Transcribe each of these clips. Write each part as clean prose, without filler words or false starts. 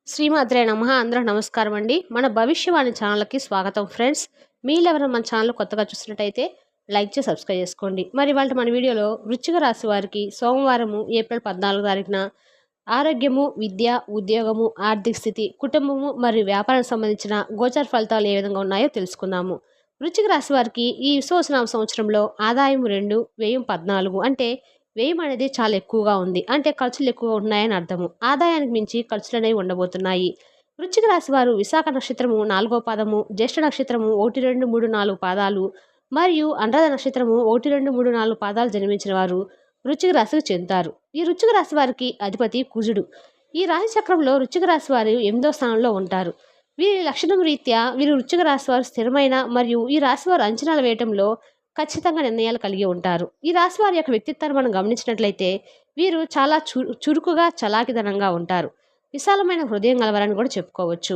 శ్రీమాత్రే నమః. అందరూ నమస్కారం అండి. మన భవిష్యవాణి ఛానల్కి స్వాగతం ఫ్రెండ్స్. మీరెవరైనా మన ఛానల్ కొత్తగా చూసినట్టయితే లైక్ చేసి సబ్స్క్రైబ్ చేసుకోండి. మరి ఇవాళ మన వీడియోలో వృశ్చిక రాశి వారికి సోమవారము ఏప్రిల్ 14 తారీఖున ఆరోగ్యము, విద్య, ఉద్యోగము, ఆర్థిక స్థితి, కుటుంబము మరియు వ్యాపారానికి సంబంధించిన గోచర ఫలితాలు ఏ విధంగా ఉన్నాయో తెలుసుకుందాము. వృశ్చిక రాశి వారికి ఈ విశ్వవసనామ సంవత్సరంలో ఆదాయం 2, వ్యయం 14. అంటే వ్యయం అనేది చాలా ఎక్కువగా ఉంది. అంటే ఖర్చులు ఎక్కువగా ఉన్నాయని అర్థము. ఆదాయానికి మించి ఖర్చులు అనేవి ఉండబోతున్నాయి. వృశ్చిక రాశి వారు విశాఖ నక్షత్రము 4వ పాదము, జ్యేష్ఠ నక్షత్రము 1, 2, 3, 4 పాదాలు మరియు అనురాధ నక్షత్రము 1, 2, 3, 4 పాదాలు జన్మించిన వారు వృశ్చిక రాశికి చెందుతారు. ఈ వృశ్చిక రాశి వారికి అధిపతి కుజుడు. ఈ రాశి చక్రంలో వృశ్చిక రాశి వారు 8వ స్థానంలో ఉంటారు. వీరి లక్షణం రీత్యా వీరు వృశ్చిక రాశి వారు స్థిరమైన మరియు ఈ రాశి వారు అంచనాలు వేయటంలో ఖచ్చితంగా నిర్ణయాలు కలిగి ఉంటారు. ఈ రాశి వారి యొక్క వ్యక్తిత్వాన్ని మనం గమనించినట్లయితే వీరు చాలా చురుకుగా, చలాకిదనంగా ఉంటారు. విశాలమైన హృదయం గలవారని కూడా చెప్పుకోవచ్చు.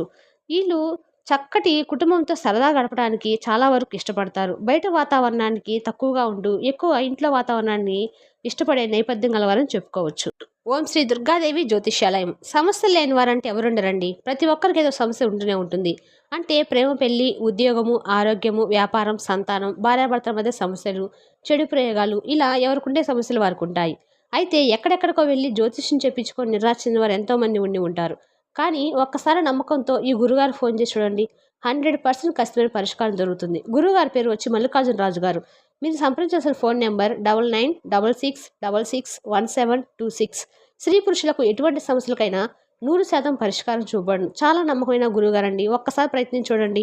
వీళ్ళు చక్కటి కుటుంబంతో సరదా గడపడానికి చాలా వరకు ఇష్టపడతారు. బయట వాతావరణానికి తక్కువగా ఉంటూ ఎక్కువ ఇంట్లో వాతావరణాన్ని ఇష్టపడే నేపథ్యం గలవారని చెప్పుకోవచ్చు. ఓం శ్రీ దుర్గాదేవి జ్యోతిష్యాలయం. సమస్యలు లేని వారంటే ఎవరుండరండి. ప్రతి ఒక్కరికి ఏదో సమస్య ఉంటూనే ఉంటుంది. అంటే ప్రేమ, పెళ్లి, ఉద్యోగము, ఆరోగ్యము, వ్యాపారం, సంతానం, భార్యాభర్తల మధ్య సమస్యలు, చెడు ప్రయోగాలు, ఇలా ఎవరికుండే సమస్యలు వారికి ఉంటాయి. అయితే ఎక్కడెక్కడికో వెళ్ళి జ్యోతిష్యం చెప్పించుకొని నిరాశ చెందిన వారు ఎంతోమంది ఉండి ఉంటారు. కానీ ఒక్కసారి నమ్మకంతో ఈ గురుగారు ఫోన్ చేసి చూడండి, 100% ఖచ్చితమైన పరిష్కారం దొరుకుతుంది. గురుగారి పేరు వచ్చి మల్లికార్జున రాజు గారు. మీరు సంప్రదించాల్సిన ఫోన్ నెంబర్ 9966661726. స్త్రీ పురుషులకు ఎటువంటి సమస్యలకైనా 100% పరిష్కారం చూపండి. చాలా నమ్మకమైన గురువుగారండి. ఒక్కసారి ప్రయత్నించి చూడండి.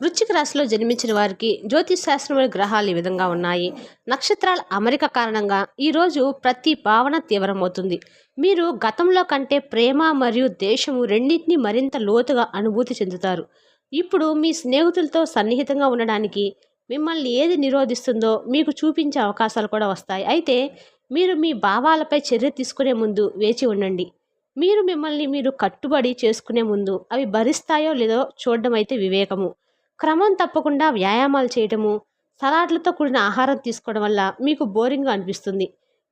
వృశ్చిక రాశిలో జన్మించిన వారికి జ్యోతిష్ శాస్త్రంలో గ్రహాలు ఈ విధంగా ఉన్నాయి. నక్షత్రాల అమరిక కారణంగా ఈరోజు ప్రతి భావన తీవ్రమవుతుంది. మీరు గతంలో కంటే ప్రేమ మరియు దేశము రెండింటినీ మరింత లోతుగా అనుభూతి చెందుతారు. ఇప్పుడు మీ స్నేహితులతో సన్నిహితంగా ఉండడానికి మిమ్మల్ని ఏది నిరోధిస్తుందో మీకు చూపించే అవకాశాలు కూడా వస్తాయి. అయితే మీరు మీ భావాలపై చర్య తీసుకునే ముందు వేచి ఉండండి. మిమ్మల్ని మీరు కట్టుబడి చేసుకునే ముందు అవి భరిస్తాయో లేదో చూడడం అయితే వివేకము. క్రమం తప్పకుండా వ్యాయామాలు చేయటము, సలాడ్లతో కూడిన ఆహారం తీసుకోవడం వల్ల మీకు బోరింగ్గా అనిపిస్తుంది.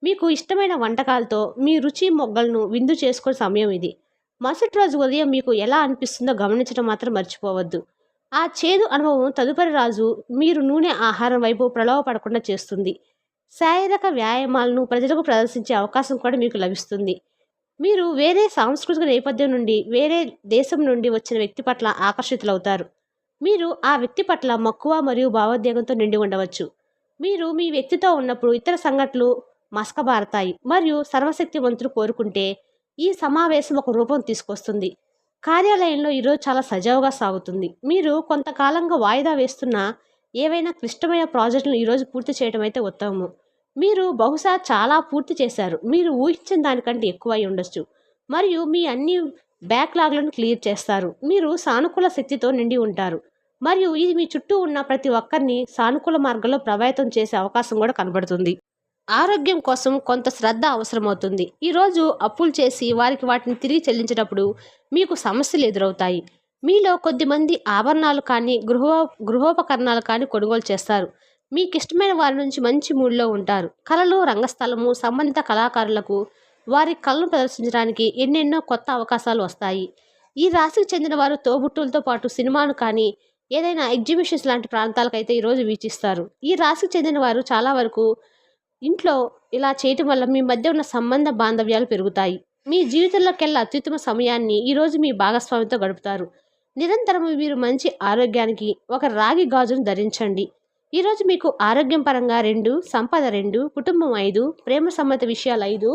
మీకు ఇష్టమైన వంటకాలతో మీ రుచి మొగ్గలను విందు చేసుకునే సమయం ఇది. మరుసటి రోజు ఉదయం మీకు ఎలా అనిపిస్తుందో గమనించడం మాత్రం మర్చిపోవద్దు. ఆ చేదు అనుభవం తదుపరి రాజు మీరు నూనె ఆహారం వైపు ప్రలోభపడకుండా చేస్తుంది. శారీరక వ్యాయామాలను ప్రజలకు ప్రదర్శించే అవకాశం కూడా మీకు లభిస్తుంది. మీరు వేరే సాంస్కృతిక నేపథ్యం నుండి, వేరే దేశం నుండి వచ్చిన వ్యక్తి పట్ల ఆకర్షితులవుతారు. మీరు ఆ వ్యక్తి పట్ల మక్కువ మరియు భావోద్వేగంతో నిండి ఉండవచ్చు. మీరు మీ వ్యక్తితో ఉన్నప్పుడు ఇతర సంఘటనలు మసకబారతాయి మరియు సర్వశక్తివంతులు కోరుకుంటే ఈ సమావేశం ఒక రూపం తీసుకొస్తుంది. కార్యాలయంలో ఈరోజు చాలా సజావుగా సాగుతుంది. మీరు కొంతకాలంగా వాయిదా వేస్తున్న ఏవైనా క్లిష్టమైన ప్రాజెక్టులను ఈరోజు పూర్తి చేయడం అయితే ఉత్తమము. మీరు బహుశా చాలా పూర్తి చేశారు. మీరు ఊహించిన దానికంటే ఎక్కువ అయి ఉండొచ్చు మరియు మీ అన్ని బ్యాక్లాగ్లను క్లియర్ చేస్తారు. మీరు సానుకూల శక్తితో నిండి ఉంటారు మరియు ఇది మీ చుట్టూ ఉన్న ప్రతి ఒక్కరిని సానుకూల మార్గంలో ప్రభావితం చేసే అవకాశం కూడా కనబడుతుంది. ఆరోగ్యం కోసం కొంత శ్రద్ధ అవసరమవుతుంది. ఈరోజు అప్పులు చేసి వారికి వాటిని తిరిగి చెల్లించేటప్పుడు మీకు సమస్యలు ఎదురవుతాయి. మీలో కొద్దిమంది ఆభరణాలు కానీ గృహోపకరణాలు కానీ కొనుగోలు చేస్తారు. మీకు ఇష్టమైన వారి నుంచి మంచి మూడ్లో ఉంటారు. కళలు, రంగస్థలము సంబంధిత కళాకారులకు వారి కళను ప్రదర్శించడానికి ఎన్నెన్నో కొత్త అవకాశాలు వస్తాయి. ఈ రాశికి చెందిన వారు తోబుట్టులతో పాటు సినిమాను కానీ ఏదైనా ఎగ్జిబిషన్స్ లాంటి ప్రాంతాలకైతే ఈరోజు వీక్షిస్తారు. ఈ రాశికి చెందిన వారు చాలా వరకు ఇంట్లో ఇలా చేయటం వల్ల మీ మధ్య ఉన్న సంబంధ బాంధవ్యాలు పెరుగుతాయి. మీ జీవితంలోకెల్లా అత్యుత్తమ సమయాన్ని ఈరోజు మీ భాగస్వామితో గడుపుతారు. నిరంతరం మీరు మంచి ఆరోగ్యానికి ఒక రాగి గాజును ధరించండి. ఈరోజు మీకు ఆరోగ్యం పరంగా 2, సంపద 2, కుటుంబం 5, ప్రేమ సంబంధిత విషయాలు 5,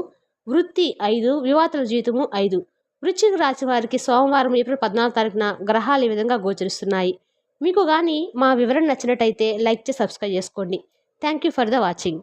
వృత్తి 5, వివాహాల జీవితము 5. వృశ్చిక రాశి వారికి సోమవారం ఏప్రిల్ 14 తారీఖున గ్రహాలు ఈ విధంగా గోచరిస్తున్నాయి. మీకు కానీ మా వివరణ నచ్చినట్టయితే లైక్ చేసి సబ్స్క్రైబ్ చేసుకోండి. Thank you for the watching.